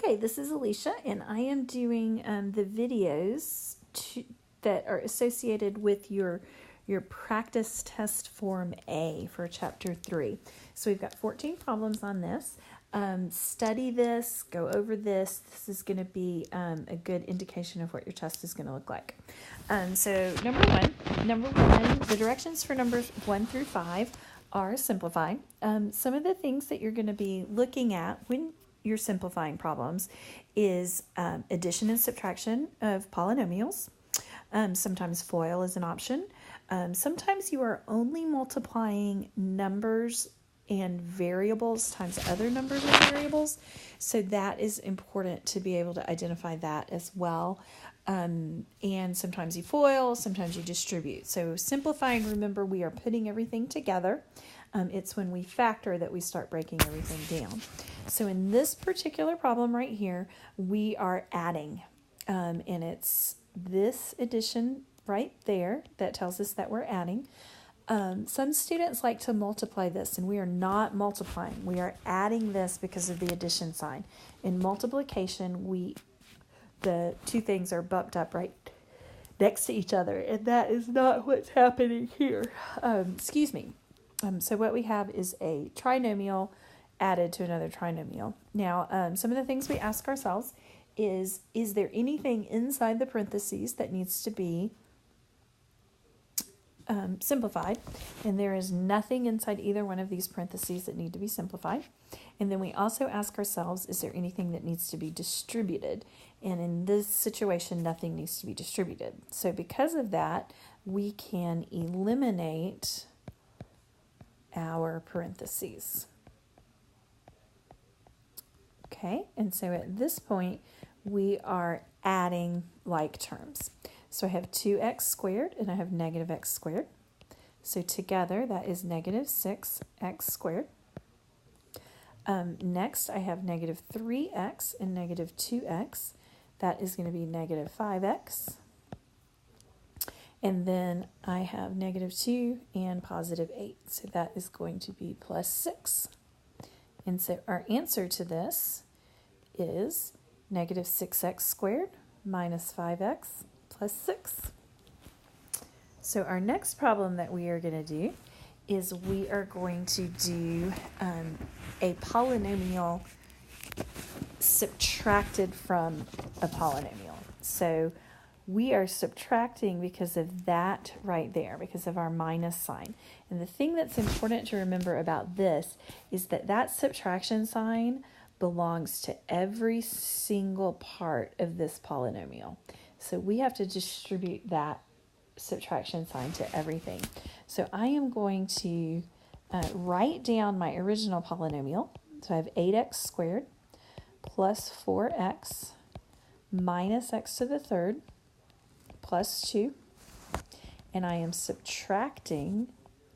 Okay, this is Alicia, and I am doing the videos that are associated with your practice test form A for chapter 3. So we've got 14 problems on this. Study this, go over this. This is going to be a good indication of what your test is going to look like. So number one, the directions for numbers 1 through 5 are simplified. Some of the things that you're going to be looking at when you're simplifying problems is addition and subtraction of polynomials. Sometimes FOIL is an option. Sometimes you are only multiplying numbers and variables times other numbers and variables. So that is important to be able to identify that as well. And sometimes you FOIL, sometimes you distribute. So simplifying, remember, we are putting everything together. It's when we factor that we start breaking everything down. So in this particular problem right here, we are adding. And it's this addition right there that tells us that we're adding. Some students like to multiply this, and we are not multiplying. We are adding this because of the addition sign. In multiplication, the two things are bumped up right next to each other, and that is not what's happening here. So what we have is a trinomial added to another trinomial. Now, some of the things we ask ourselves is there anything inside the parentheses that needs to be simplified? And there is nothing inside either one of these parentheses that need to be simplified. And then we also ask ourselves, is there anything that needs to be distributed? And in this situation, nothing needs to be distributed. So because of that, we can eliminate our parentheses. Okay, and so at this point, we are adding like terms. So I have 2x squared and I have negative x squared. So together, that is negative 6x squared. Next, I have negative 3x and negative 2x. That is going to be negative 5x. And then I have negative 2 and positive 8. So that is going to be plus 6. And so our answer to this is negative 6x squared minus 5x plus 6. So our next problem that we are going to do is we are going to do a polynomial subtracted from a polynomial. So we are subtracting because of that right there, because of our minus sign. And the thing that's important to remember about this is that that subtraction sign belongs to every single part of this polynomial. So we have to distribute that subtraction sign to everything. So I am going to write down my original polynomial. So I have 8x squared plus 4x minus x to the third plus 2, and I am subtracting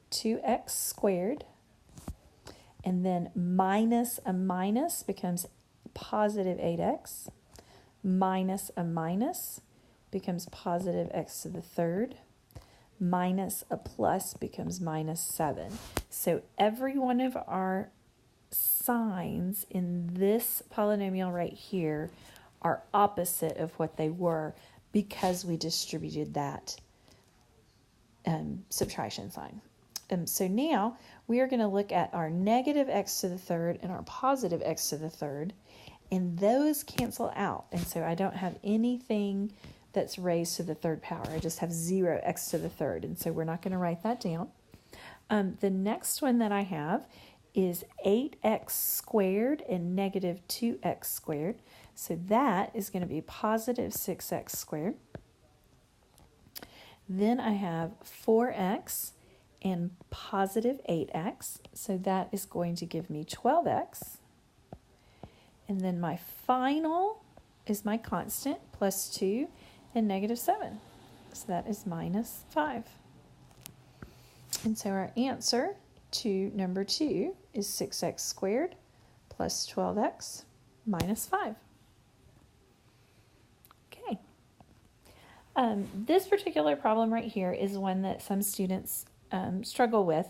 2x squared, and then minus a minus becomes positive 8x, minus a minus becomes positive x to the third, minus a plus becomes minus 7. So every one of our signs in this polynomial right here are opposite of what they were because we distributed that subtraction sign. So now we are going to look at our negative x to the third and our positive x to the third, and those cancel out. And so I don't have anything that's raised to the third power. I just have 0 x to the third, and so we're not going to write that down. The next one that I have is 8x squared and negative 2x squared. So that is going to be positive 6x squared. Then I have 4x and positive 8x. So that is going to give me 12x. And then my final is my constant, plus 2 and negative 7. So that is minus 5. And so our answer to number 2 is 6x squared plus 12x minus 5. This particular problem right here is one that some students struggle with.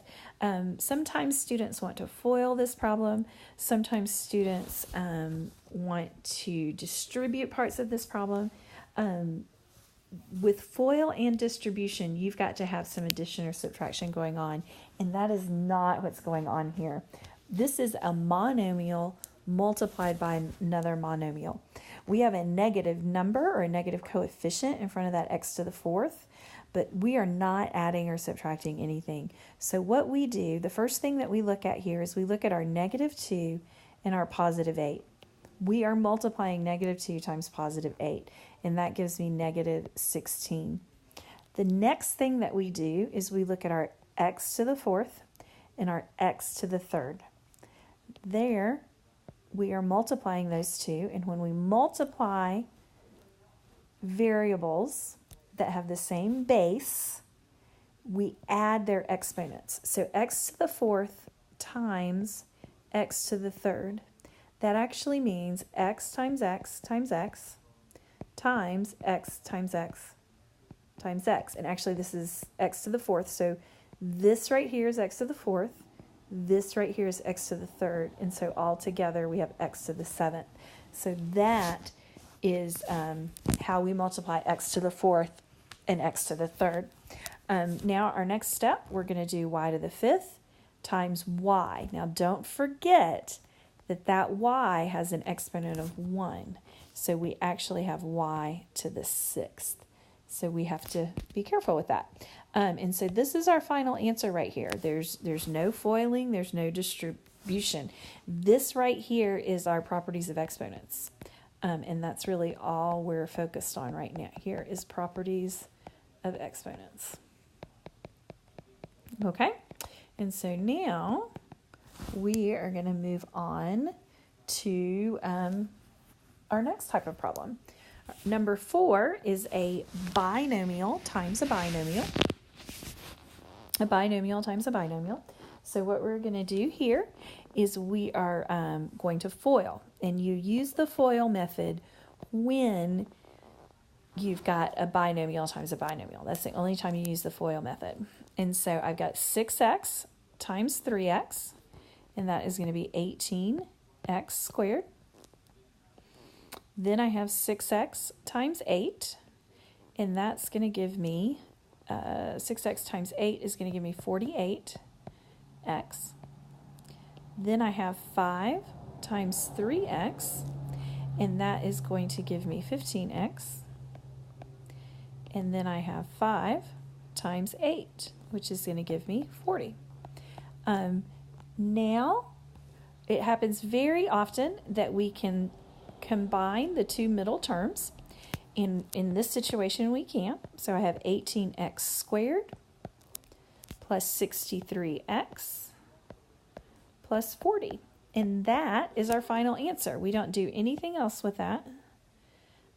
Sometimes students want to FOIL this problem. Sometimes students want to distribute parts of this problem. With FOIL and distribution, you've got to have some addition or subtraction going on, and that is not what's going on here. This is a monomial multiplied by another monomial. We have a negative number or a negative coefficient in front of that x to the fourth, but we are not adding or subtracting anything. So what we do, the first thing that we look at here is we look at our negative 2 and our positive 8. We are multiplying negative 2 times positive 8, and that gives me negative 16. The next thing that we do is we look at our x to the fourth and our x to the third. There, we are multiplying those two, and when we multiply variables that have the same base, we add their exponents. So x to the fourth times x to the third. That actually means x times x times x times x times x times x. And actually this is x to the fourth, so this right here is x to the fourth. This right here is x to the third, and so all together we have x to the seventh. So that is how we multiply x to the fourth and x to the third. Now our next step, we're going to do y to the fifth times y. Now don't forget that that y has an exponent of 1, so we actually have y to the sixth. So we have to be careful with that. And so this is our final answer right here. There's no foiling, there's no distribution. This right here is our properties of exponents. And that's really all we're focused on right now. Here is properties of exponents. Okay, and so now we are going to move on to our next type of problem. Number 4 is a binomial times a binomial. A binomial times a binomial. So what we're going to do here is we are going to FOIL. And you use the FOIL method when you've got a binomial times a binomial. That's the only time you use the FOIL method. And so I've got 6x times 3x, and that is going to be 18x squared. Then I have 6x times 8, and that's going to give me, 6x times 8 is going to give me 48x. Then I have 5 times 3x, and that is going to give me 15x. And then I have 5 times 8, which is going to give me 40. Now, it happens very often that we can combine the two middle terms. In this situation, we can. So I have 18x squared plus 63x plus 40. And that is our final answer. We don't do anything else with that.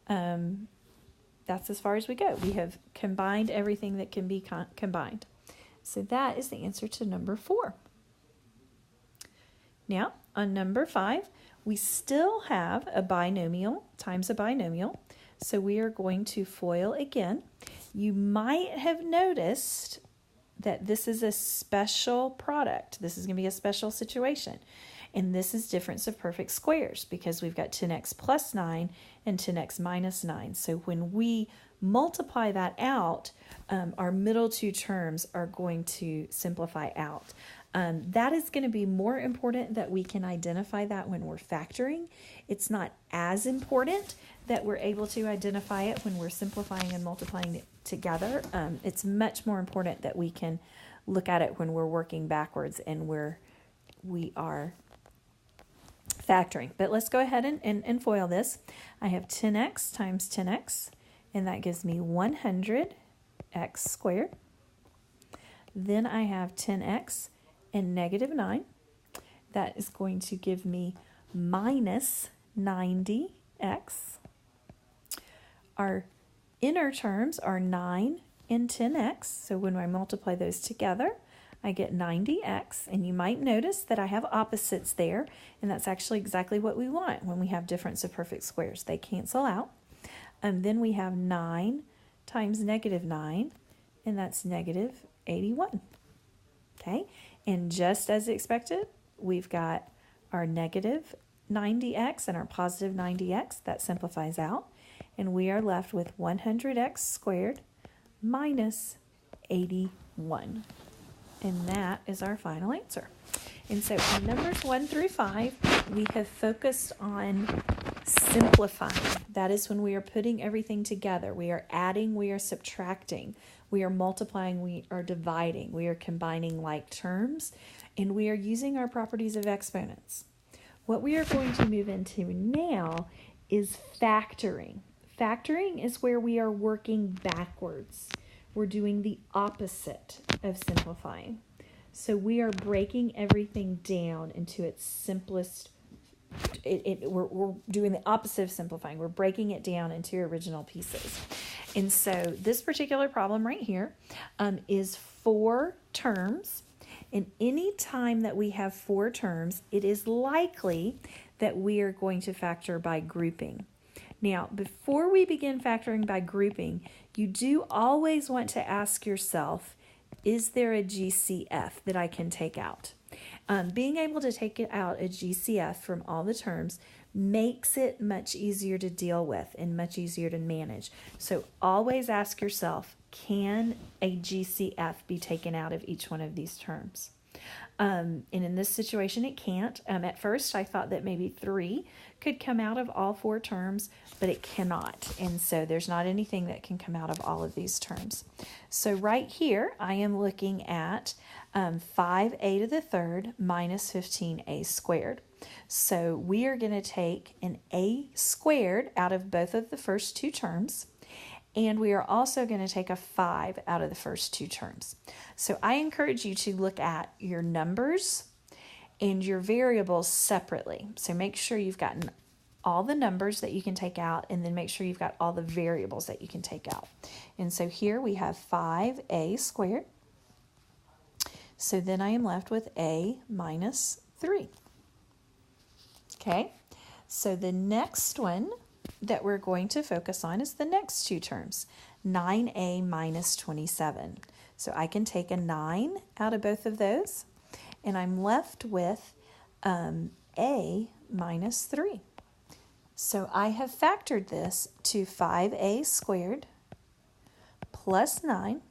That's as far as we go. We have combined everything that can be combined. So that is the answer to number 4. Now, on number 5, we still have a binomial times a binomial. So we are going to FOIL again. You might have noticed that this is a special product. This is going to be a special situation. And this is difference of perfect squares because we've got 10x plus 9 and 10x minus 9. So when we multiply that out, our middle two terms are going to simplify out. That is going to be more important that we can identify that when we're factoring. It's not as important that we're able to identify it when we're simplifying and multiplying it together. It's much more important that we can look at it when we're working backwards and we are factoring. But let's go ahead and FOIL this. I have 10x times 10x, and that gives me 100x squared. Then I have 10x and negative 9. That is going to give me minus 90x. Our inner terms are 9 and 10x, so when I multiply those together, I get 90x, and you might notice that I have opposites there, and that's actually exactly what we want when we have difference of perfect squares. They cancel out. And then we have 9 times negative 9, and that's negative 81. Okay, and just as expected, we've got our negative 90x and our positive 90x. That simplifies out, and we are left with 100x squared minus 81. And that is our final answer. And so in numbers 1 through 5, we have focused on simplifying. That is when we are putting everything together. We are adding, we are subtracting, we are multiplying, we are dividing, we are combining like terms, and we are using our properties of exponents. What we are going to move into now is factoring. Factoring is where we are working backwards. We're doing the opposite of simplifying. So we are breaking everything down into its simplest. We're doing the opposite of simplifying. We're breaking it down into original pieces. And so this particular problem right here is 4 terms. And any time that we have 4 terms, it is likely that we are going to factor by grouping. Now, before we begin factoring by grouping, you do always want to ask yourself, is there a GCF that I can take out? Being able to take out a GCF from all the terms makes it much easier to deal with and much easier to manage. So always ask yourself, can a GCF be taken out of each one of these terms? And in this situation, it can't. At first, I thought that maybe 3 could come out of all 4 terms, but it cannot. And so there's not anything that can come out of all of these terms. So right here, I am looking at 5a to the third minus 15a squared. So we are going to take an a squared out of both of the first 2 terms. And we are also going to take a 5 out of the first 2 terms. So I encourage you to look at your numbers and your variables separately. So make sure you've gotten all the numbers that you can take out, and then make sure you've got all the variables that you can take out. And so here we have 5a squared. So then I am left with a minus 3. Okay, so the next one that we're going to focus on is the next 2 terms, 9a minus 27. So I can take a 9 out of both of those, and I'm left with a minus 3. So I have factored this to 5a squared plus 9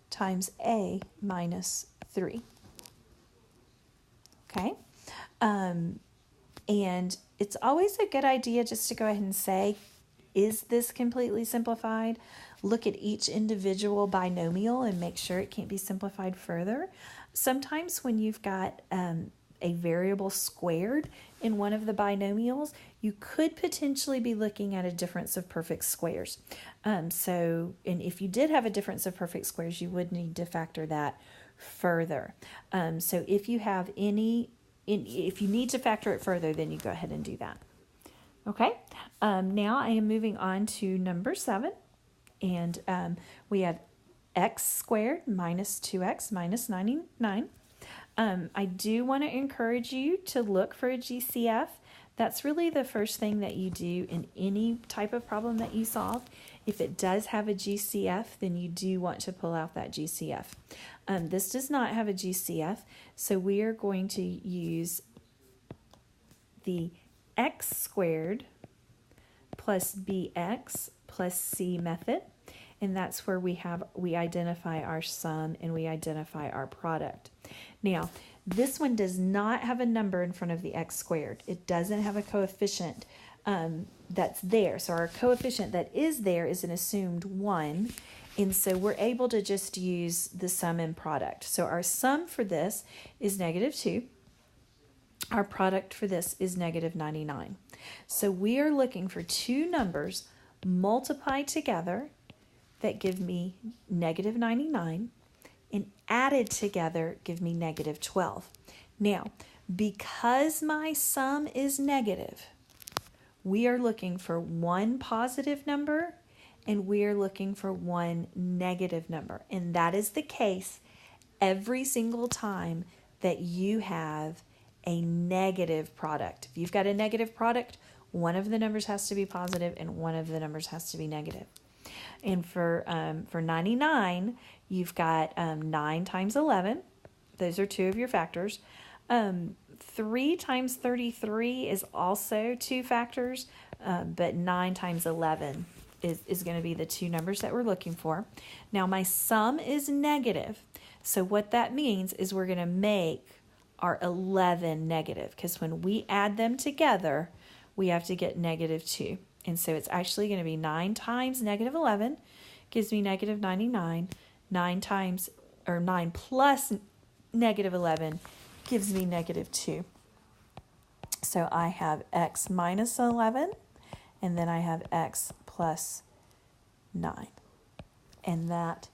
times a minus 3. Okay, and it's always a good idea just to go ahead and say, is this completely simplified? Look at each individual binomial and make sure it can't be simplified further. Sometimes when you've got a variable squared in one of the binomials, you could potentially be looking at a difference of perfect squares. And if you did have a difference of perfect squares, you would need to factor that further. So if you have if you need to factor it further, then you go ahead and do that. Okay, now I am moving on to number 7, and we have x squared minus 2x minus 99. I do want to encourage you to look for a GCF. That's really the first thing that you do in any type of problem that you solve. If it does have a GCF, then you do want to pull out that GCF. This does not have a GCF, so we are going to use the x squared plus bx plus c method, and that's where we identify our sum and we identify our product. Now, this one does not have a number in front of the x squared. It doesn't have a coefficient that's there. So our coefficient that is there is an assumed 1, and so we're able to just use the sum and product. So our sum for this is negative 2. Our product for this is negative 99. So we are looking for 2 numbers multiplied together that give me negative 99 and added together give me negative 12. Now, because my sum is negative, we are looking for 1 positive number and we are looking for 1 negative number. And that is the case every single time that you have a negative product. If you've got a negative product, one of the numbers has to be positive and one of the numbers has to be negative. And for 99, you've got 9 times 11, Those are two of your factors. 3 times 33 is also two factors, but 9 times 11 is going to be the two numbers that we're looking for. Now my sum is negative. So what that means is we're going to make our 11 negative, because when we add them together, we have to get negative 2. And so it's actually going to be 9 times negative 11 gives me negative 99. 9 plus negative 11 gives me negative 2. So I have x minus 11, and then I have x plus 9. And that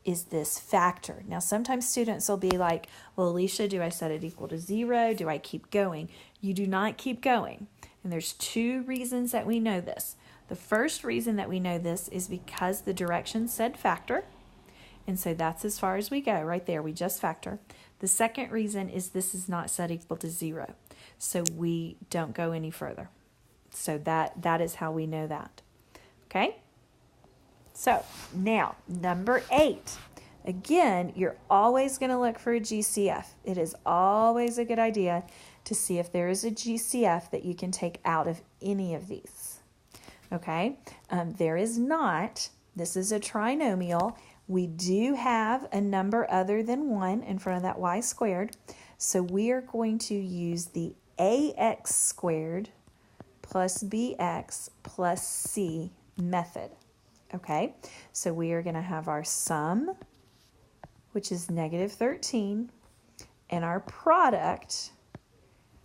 is this factor. Now, sometimes students will be like, well, Alicia, do I set it equal to 0? Do I keep going? You do not keep going. And there's two reasons that we know this. The first reason that we know this is because the directions said factor. And so that's as far as we go right there. We just factor. The second reason is this is not set equal to 0. So we don't go any further. So that is how we know that. Okay? So now, number 8. Again, you're always going to look for a GCF. It is always a good idea to see if there is a GCF that you can take out of any of these. Okay? There is not. This is a trinomial. We do have a number other than 1 in front of that y squared. So we are going to use the ax squared plus bx plus c method. Okay, so we are going to have our sum, which is negative 13, and our product,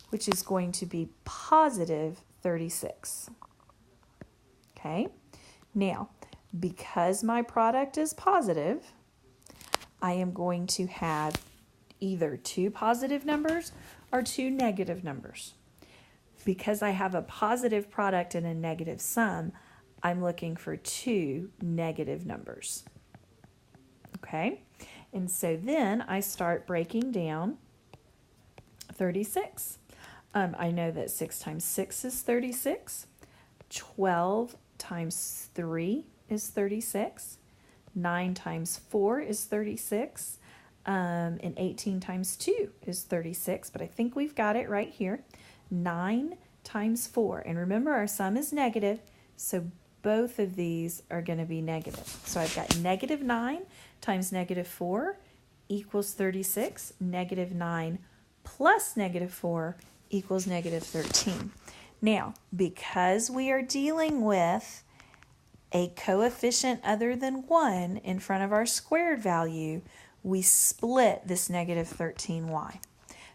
which is going to be positive 36. Okay, now, because my product is positive, I am going to have either 2 positive numbers or 2 negative numbers. Because I have a positive product and a negative sum, I'm looking for 2 negative numbers. Okay, and so then I start breaking down 36. I know that 6 times 6 is 36. 12 times 3 is 36. 9 times 4 is 36. And 18 times 2 is 36. But I think we've got it right here. 9 times 4. And remember, our sum is negative, so both of these are going to be negative. So I've got negative 9 times negative 4 equals 36. Negative 9 plus negative 4 equals negative 13. Now, because we are dealing with a coefficient other than 1 in front of our squared value, we split this negative 13y.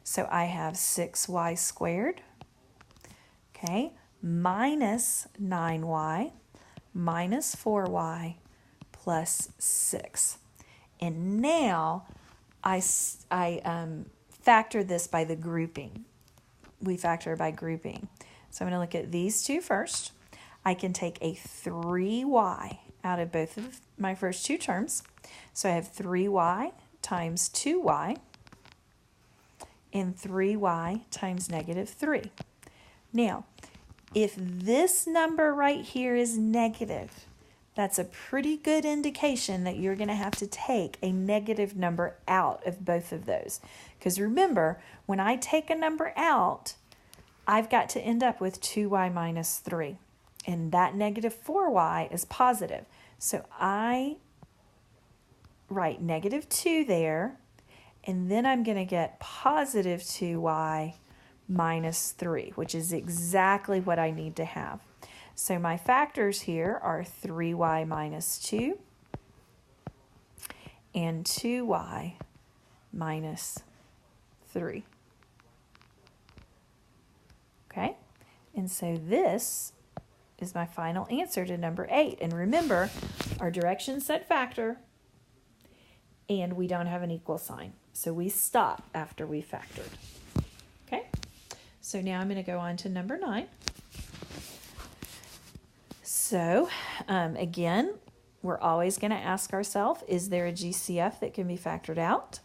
So I have 6y squared, okay, minus 9y minus 4y plus 6. And now I factor this by the grouping. We factor by grouping. So I'm going to look at these two first. I can take a 3y out of both of my first two terms. So I have 3y times 2y and 3y times negative 3. Now, if this number right here is negative, that's a pretty good indication that you're going to have to take a negative number out of both of those. Because remember, when I take a number out, I've got to end up with 2y minus 3. And that negative 4y is positive. So I write negative 2 there, and then I'm going to get positive 2y minus 3, which is exactly what I need to have. So my factors here are 3y minus 2 and 2y minus 3. Okay, and so this is my final answer to number 8. And remember, our directions set factor, and we don't have an equal sign. So we stop after we factored. Okay, so now I'm going to go on to number 9. So again, we're always going to ask ourselves, is there a GCF that can be factored out?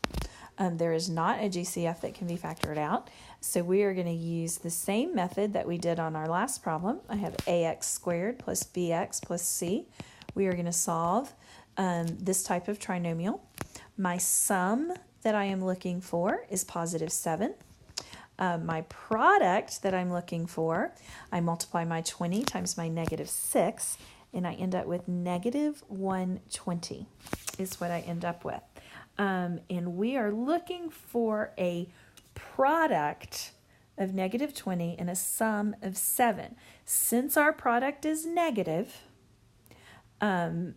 There is not a GCF that can be factored out. So we are going to use the same method that we did on our last problem. I have ax squared plus bx plus c. We are going to solve this type of trinomial. My sum that I am looking for is positive 7. My product that I'm looking for, I multiply my 20 times my negative 6, and I end up with negative 120 is what I end up with. And we are looking for a product of negative 20 and a sum of 7. Since our product is negative, we're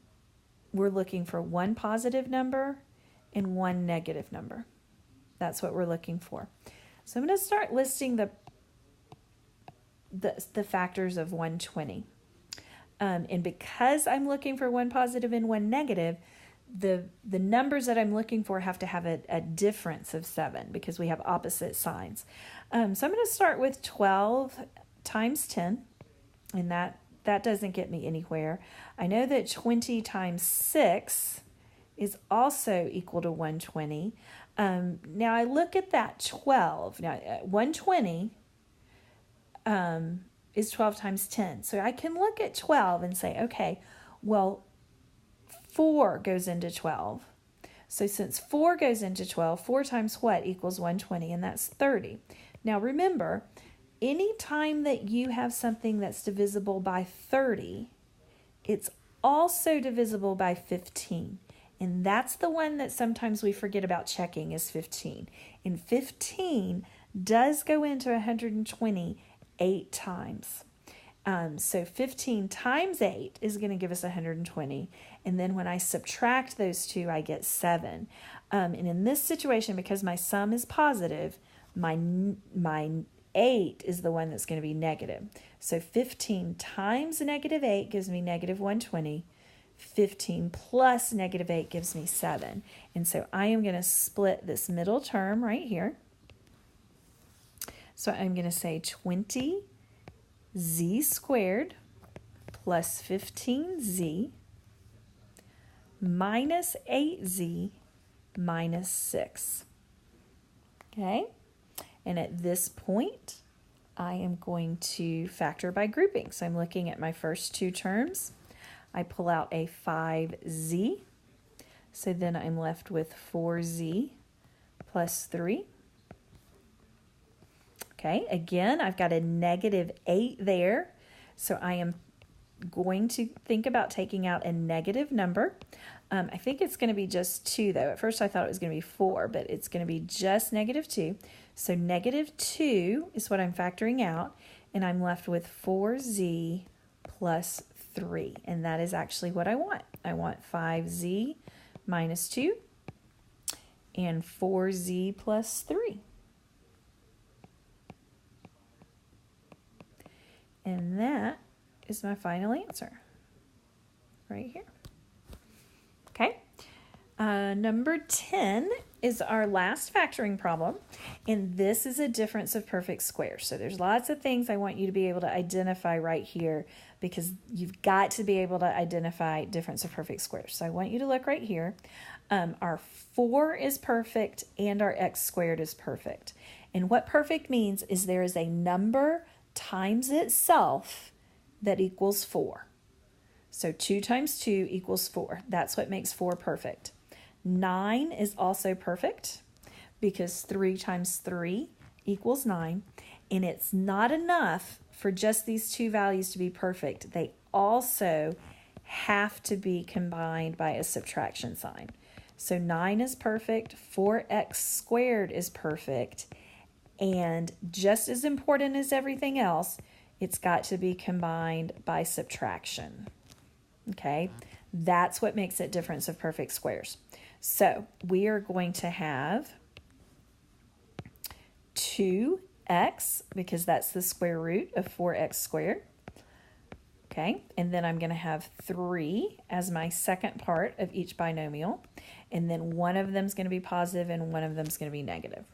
looking for one positive number and one negative number. That's what we're looking for. So I'm going to start listing the factors of 120. And because I'm looking for one positive and one negative, the numbers that I'm looking for have to have a difference of 7 because we have opposite signs. So I'm going to start with 12 times 10, and that doesn't get me anywhere. I know that 20 times 6 is also equal to 120. Now I look at that 12. Now 120 is 12 times 10. So I can look at 12 and say, okay, well, 4 goes into 12. So since 4 goes into 12, 4 times what equals 120? And that's 30. Now remember, any time that you have something that's divisible by 30, it's also divisible by 15. And that's the one that sometimes we forget about checking is 15. And 15 does go into 120 8 times. So 15 times 8 is going to give us 120. And then when I subtract those two, I get 7. And in this situation, because my sum is positive, my 8 is the one that's going to be negative. So 15 times negative 8 gives me negative 120. 15 plus negative 8 gives me 7. And so I am going to split this middle term right here. So I'm going to say 20z squared plus 15z minus 8z minus 6. Okay? And at this point, I am going to factor by grouping. So I'm looking at my first two terms. I pull out a 5z. So then I'm left with 4z plus 3. Okay, again, I've got a negative 8 there. So I am going to think about taking out a negative number. I think it's going to be just 2, though. At first I thought it was going to be 4, but it's going to be just negative 2. So negative 2 is what I'm factoring out, and I'm left with 4z plus 3. And that is actually what I want. I want 5z minus 2 and 4z plus 3. And that is my final answer right here. Okay. Number 10 is our last factoring problem, and this is a difference of perfect squares. So there's lots of things I want you to be able to identify right here because you've got to be able to identify difference of perfect squares. So I want you to look right here. Our 4 is perfect and our x squared is perfect. And what perfect means is there is a number times itself that equals 4. So 2 times 2 equals 4. That's what makes 4 perfect. 9 is also perfect because 3 times 3 equals 9. And it's not enough for just these two values to be perfect. They also have to be combined by a subtraction sign. So 9 is perfect, 4x squared is perfect, and just as important as everything else, it's got to be combined by subtraction. Okay, that's what makes it difference of perfect squares. So we are going to have 2x, because that's the square root of 4x squared. Okay, and then I'm going to have 3 as my second part of each binomial, and then one of them is going to be positive and one of them is going to be negative.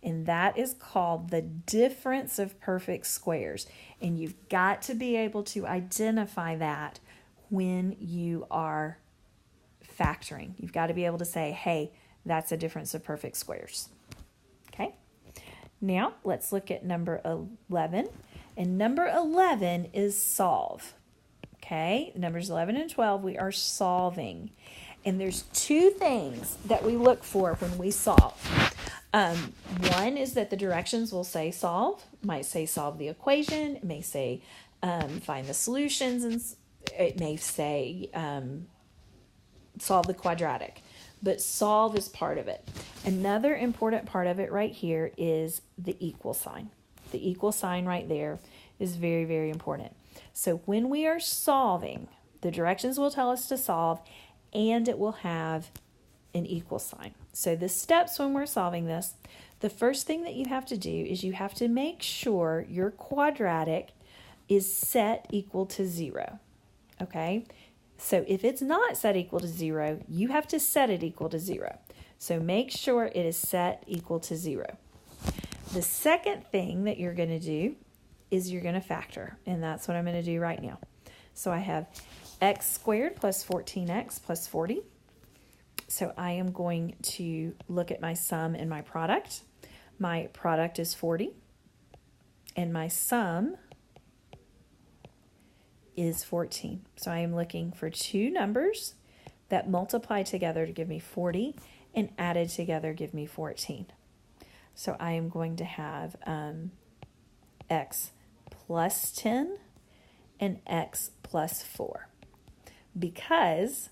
And that is called the difference of perfect squares. And you've got to be able to identify that when you are factoring. You've got to be able to say, hey, that's a difference of perfect squares. Okay. Now let's look at number 11. And number 11 is solve. Okay. Numbers 11 and 12, we are solving. And there's two things that we look for when we solve. One is that the directions will say solve. It might say solve the equation. It may say find the solutions. And it may say solve the quadratic. But solve is part of it. Another important part of it right here is the equal sign. The equal sign right there is very, very important. So when we are solving, the directions will tell us to solve, and it will have an equal sign. So the steps when we're solving this, the first thing that you have to do is you have to make sure your quadratic is set equal to 0. Okay? So if it's not set equal to 0, you have to set it equal to 0. So make sure it is set equal to 0. The second thing that you're going to do is you're going to factor, and that's what I'm going to do right now. So I have x squared plus 14x plus 40. So I am going to look at my sum and my product. My product is 40, and my sum is 14. So I am looking for two numbers that multiply together to give me 40 and added together give me 14. So I am going to have x plus 10 and x plus 4. Because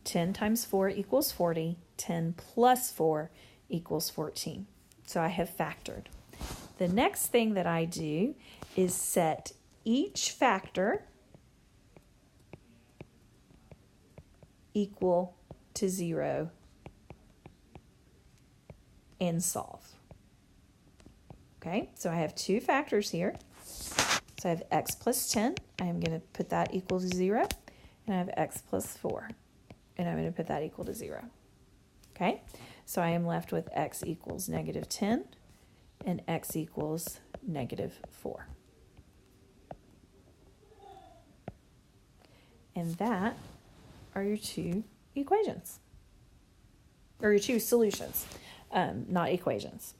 10 times 4 equals 40, 10 plus 4 equals 14. So I have factored. The next thing that I do is set each factor equal to 0 and solve. Okay, so I have two factors here. So I have x plus 10. I am going to put that equal to 0. And I have x plus 4. And I'm going to put that equal to 0. Okay, so I am left with x equals negative 10 and x equals negative 4. And that are your two equations. Or your two solutions, not equations.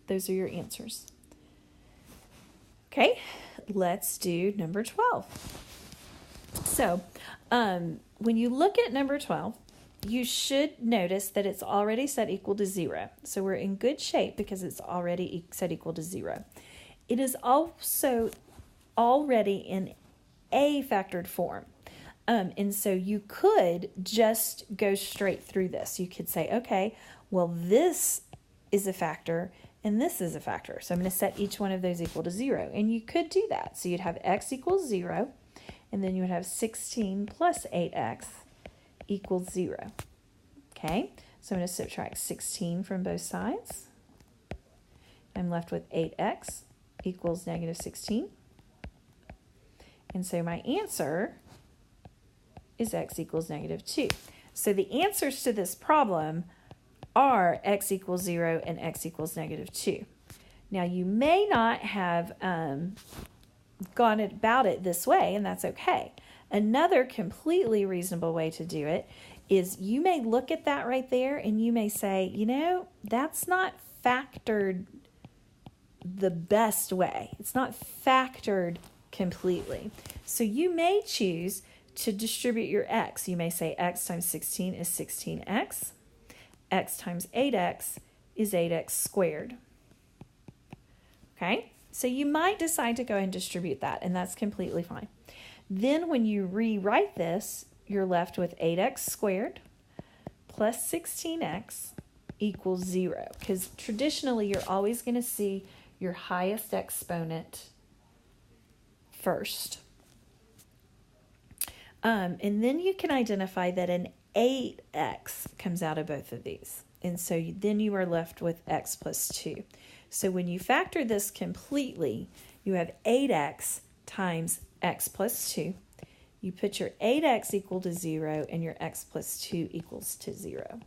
Those are your answers. Okay, let's do number 12. So, when you look at number 12, you should notice that it's already set equal to 0. So we're in good shape because it's already set equal to 0. It is also already in a factored form. And so you could just go straight through this. You could say, okay, well, this is a factor and this is a factor. So I'm going to set each one of those equal to 0. And you could do that. So you'd have x equals 0. And then you would have 16 plus 8x equals 0. Okay, so I'm going to subtract 16 from both sides. I'm left with 8x equals negative 16. And so my answer is x equals negative 2. So the answers to this problem are x equals 0 and x equals negative 2. Now you may not have gone about it this way, and that's okay. Another completely reasonable way to do it is you may look at that right there and you may say, you know, that's not factored the best way. It's not factored completely. So you may choose to distribute your x. You may say x times 16 is 16x. X times 8x is 8x squared. Okay? So you might decide to go and distribute that, and that's completely fine. Then when you rewrite this, you're left with 8x squared plus 16x equals 0. Because traditionally, you're always going to see your highest exponent first. And then you can identify that an 8x comes out of both of these. And so then you are left with x plus 2. So when you factor this completely, you have 8x times x plus 2. You put your 8x equal to 0 and your x plus 2 equals to 0.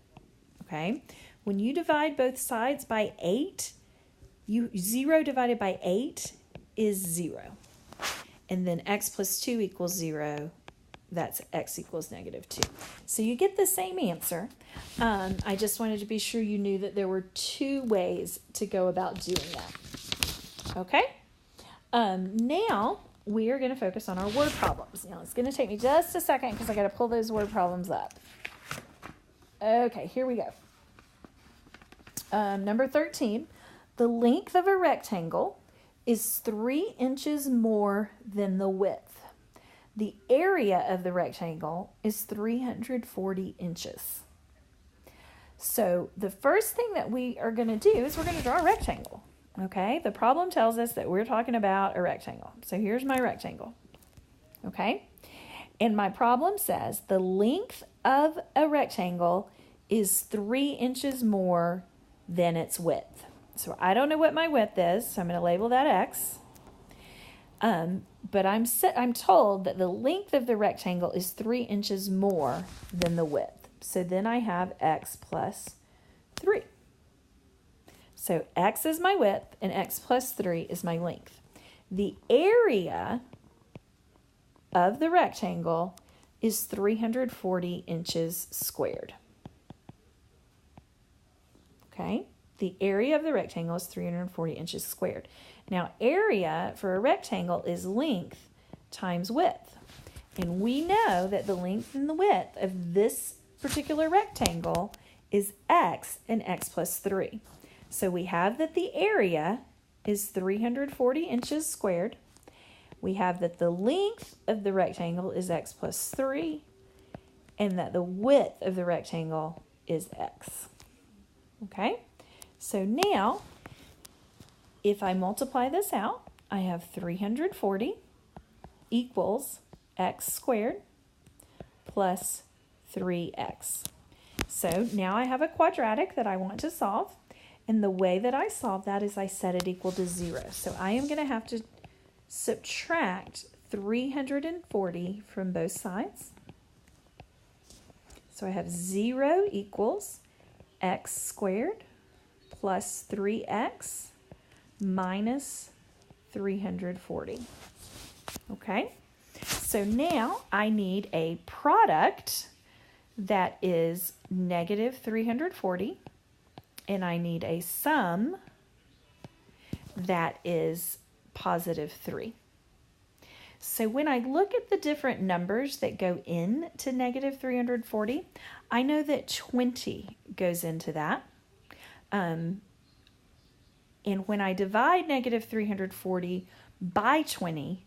Okay? When you divide both sides by 8, 0 divided by 8 is 0. And then x plus 2 equals 0. That's x equals negative 2. So you get the same answer. I just wanted to be sure you knew that there were two ways to go about doing that. Okay? Now we are going to focus on our word problems. Now it's going to take me just a second because I got to pull those word problems up. Okay, here we go. Number 13, the length of a rectangle is 3 inches more than the width. The area of the rectangle is 340 inches. So the first thing that we are going to do is we're going to draw a rectangle. Okay, the problem tells us that we're talking about a rectangle. So here's my rectangle. Okay, and my problem says the length of a rectangle is 3 inches more than its width. So I don't know what my width is, so I'm going to label that X. But I'm told that the length of the rectangle is 3 inches more than the width. So then I have X plus 3. So X is my width and X plus 3 is my length. The area of the rectangle is 340 inches squared. Okay, the area of the rectangle is 340 inches squared. Now, area for a rectangle is length times width. And we know that the length and the width of this particular rectangle is X and X plus 3. So we have that the area is 340 inches squared. We have that the length of the rectangle is X plus 3, and that the width of the rectangle is X. Okay, so now if I multiply this out, I have 340 equals X squared plus 3X. So now I have a quadratic that I want to solve, and the way that I solve that is I set it equal to 0. So I am going to have to subtract 340 from both sides. So I have 0 equals X squared plus 3X minus 340. Okay, so now I need a product that is negative 340, and I need a sum that is positive 3. So when I look at the different numbers that go into negative 340, I know that 20 goes into that. And when I divide negative 340 by 20,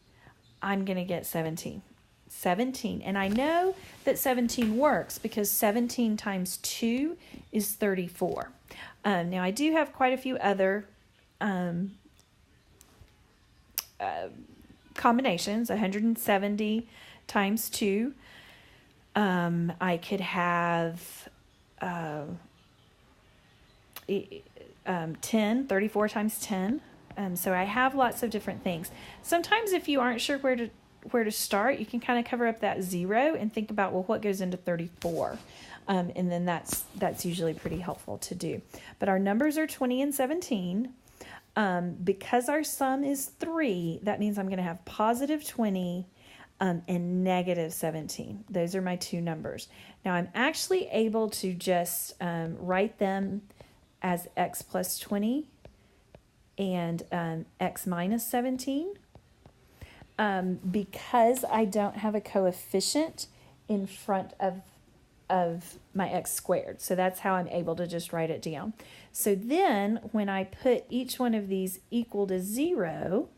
I'm going to get 17. 17. And I know that 17 works because 17 times 2 is 34. Now, I do have quite a few other combinations. 170 times 2. I could have 10, 34 times 10. So I have lots of different things. Sometimes if you aren't sure where to start, you can kind of cover up that 0 and think about, well, what goes into 34? And then that's usually pretty helpful to do. But our numbers are 20 and 17. Because our sum is 3, that means I'm going to have positive 20 and negative 17. Those are my two numbers. Now I'm actually able to just write them as X plus 20 and X minus 17 because I don't have a coefficient in front of my X squared. So that's how I'm able to just write it down. So then when I put each one of these equal to 0,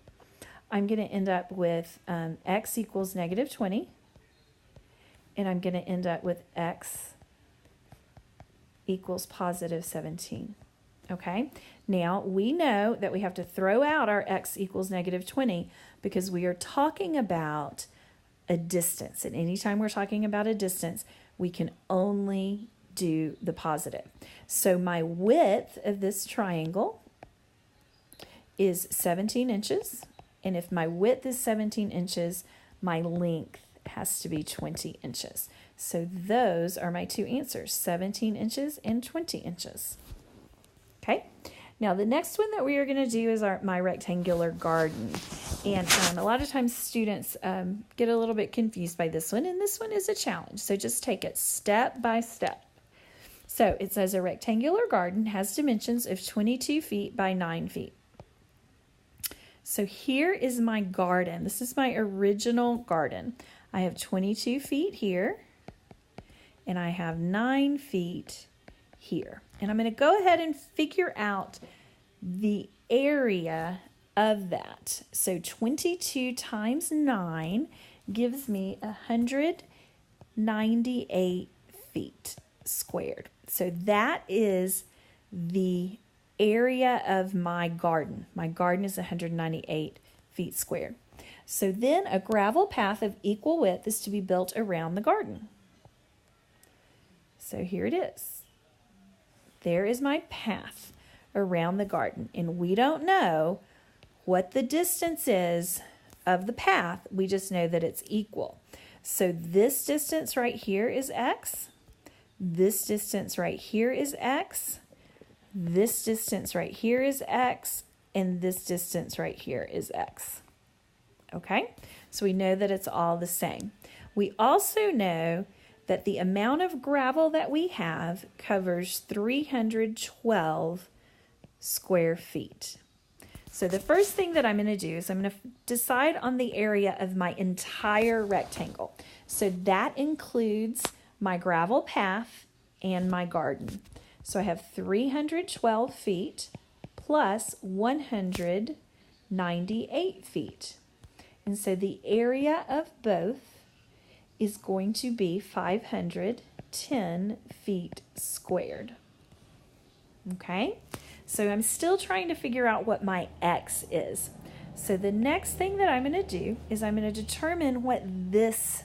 I'm going to end up with X equals negative 20, and I'm going to end up with X equals positive 17. Okay, now we know that we have to throw out our X equals negative 20 because we are talking about a distance. And anytime we're talking about a distance, we can only do the positive. So my width of this triangle is 17 inches. And if my width is 17 inches, my length has to be 20 inches. So those are my two answers, 17 inches and 20 inches. Okay, now the next one that we are going to do is my rectangular garden. And a lot of times students get a little bit confused by this one, and this one is a challenge. So just take it step by step. So it says a rectangular garden has dimensions of 22 feet by 9 feet. So here is my garden. This is my original garden. I have 22 feet here, and I have 9 feet here. And I'm going to go ahead and figure out the area of that. So 22 times 9 gives me 198 feet squared. So that is the area of my garden. My garden is 198 feet squared. So then a gravel path of equal width is to be built around the garden. So here it is. There is my path around the garden. And we don't know what the distance is of the path. We just know that it's equal. So this distance right here is x. This distance right here is x. This distance right here is x. And this distance right here is x. Okay? So we know that it's all the same. We also know that the amount of gravel that we have covers 312 square feet. So the first thing that I'm going to do is I'm going to decide on the area of my entire rectangle. So that includes my gravel path and my garden. So I have 312 feet plus 198 feet. And so the area of both is going to be 510 feet squared. Okay? So I'm still trying to figure out what my x is. So the next thing that I'm going to do is I'm going to determine what this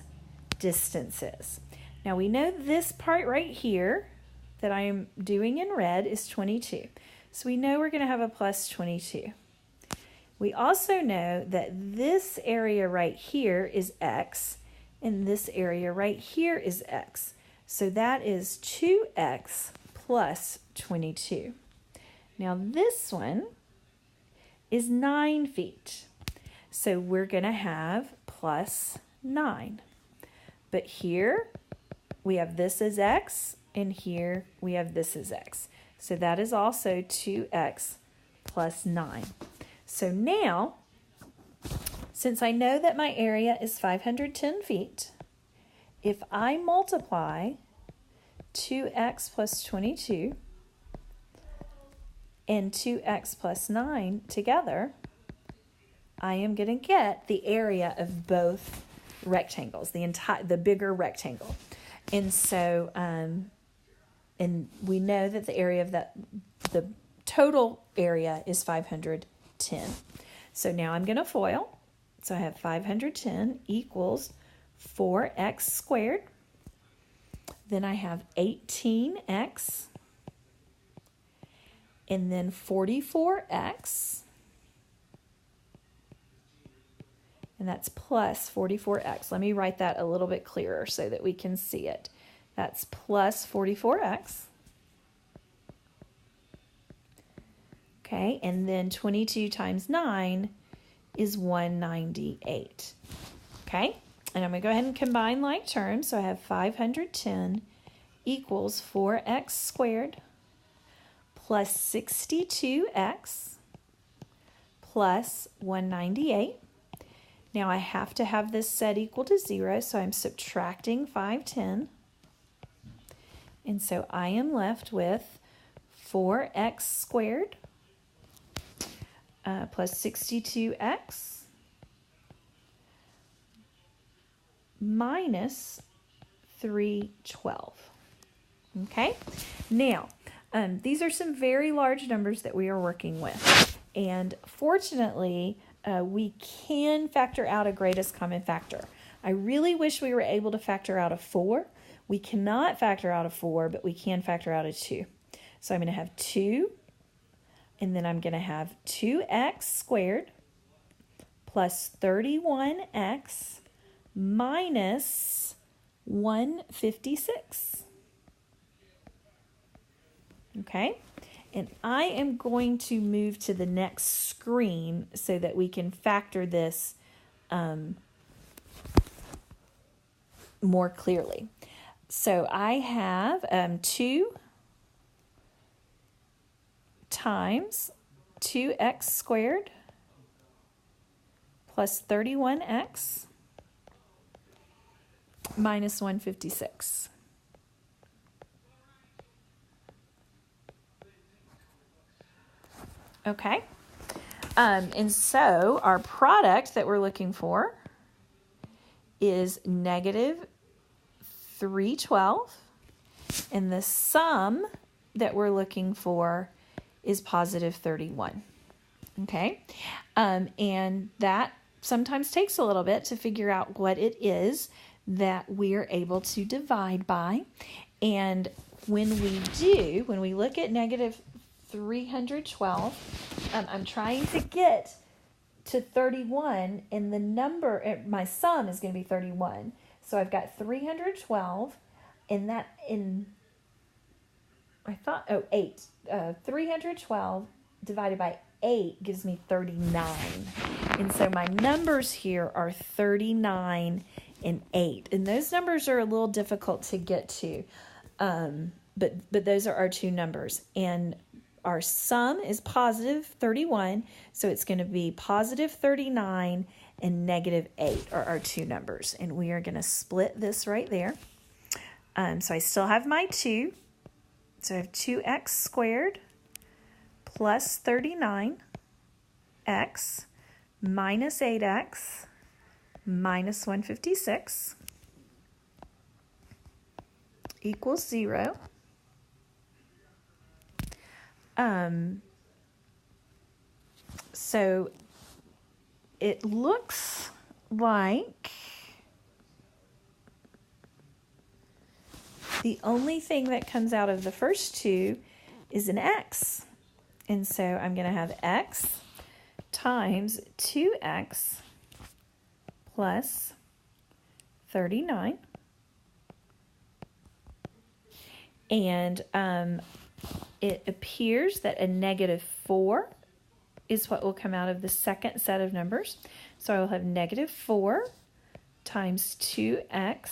distance is. Now we know this part right here that I'm doing in red is 22. So we know we're going to have a plus 22. We also know that this area right here is x, and this area right here is x. So that is 2x plus 22. Now this one is 9 feet. So we're going to have plus 9. But here we have this as x, and here we have this as x. So that is also 2x plus 9. So now, since I know that my area is 510 feet, if I multiply 2x plus 22 and 2x plus 9 together, I am going to get the area of both rectangles, the bigger rectangle. And so, and we know that the area of the total area is 510. So now I'm going to FOIL. So I have 510 equals 4x squared. Then I have 18x. And then 44x. And that's plus 44x. Let me write that a little bit clearer so that we can see it. That's plus 44x. Okay, and then 22 times 9 is 198. Okay, and I'm going to go ahead and combine like terms. So I have 510 equals 4x squared plus 62x plus 198. Now I have to have this set equal to 0, so I'm subtracting 510. And so I am left with 4x squared plus 62x minus 312. Okay, now these are some very large numbers that we are working with, and fortunately we can factor out a greatest common factor. I really wish we were able to factor out a 4. We cannot factor out a 4, but we can factor out a 2. So I'm going to have 2, and then I'm going to have 2x squared plus 31x minus 156. Okay, and I am going to move to the next screen so that we can factor this more clearly. So I have 2 times 2x squared plus 31x minus 156. Okay. And so our product that we're looking for is negative 312. And the sum that we're looking for is positive 31. Okay. And that sometimes takes a little bit to figure out what it is that we're able to divide by. And when we look at negative 312, I'm trying to get to 31, and the number, my sum is going to be 31. So I've got 312, and I thought, 8. 312 divided by 8 gives me 39. And so my numbers here are 39 and 8. And those numbers are a little difficult to get to. But those are our two numbers. And our sum is positive 31. So it's going to be positive 39 and negative 8 are our two numbers. And we are going to split this right there. So I still have my 2. So I have 2x squared plus 39x minus 8x minus 156 equals 0. So it looks like the only thing that comes out of the first two is an x. And so I'm going to have x times 2x plus 39. And it appears that a negative 4 is what will come out of the second set of numbers. So I will have negative 4 times 2x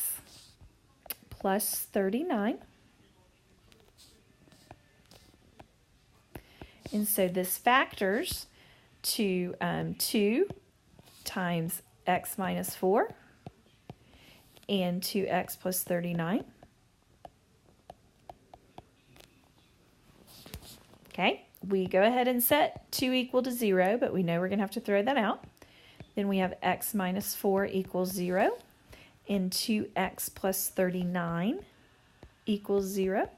plus 39. And so this factors to 2 times x minus 4 and 2x plus 39. Okay, we go ahead and set 2 equal to 0, but we know we're going to have to throw that out. Then we have x minus 4 equals 0, and 2x plus 39 equals 0.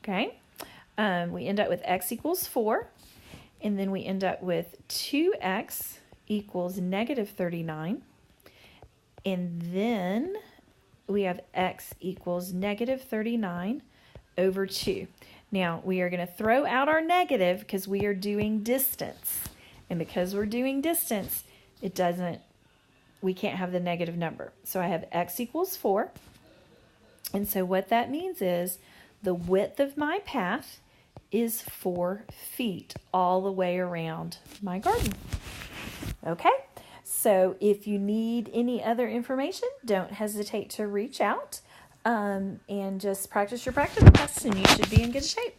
Okay, we end up with x equals 4, and then we end up with 2x equals negative 39, and then we have x equals negative 39 over 2. Now, we are going to throw out our negative because we are doing distance. And because we're doing distance, we can't have the negative number. So I have x equals 4. And so what that means is the width of my path is 4 feet all the way around my garden. Okay, so if you need any other information, don't hesitate to reach out and just practice your practice tests and you should be in good shape.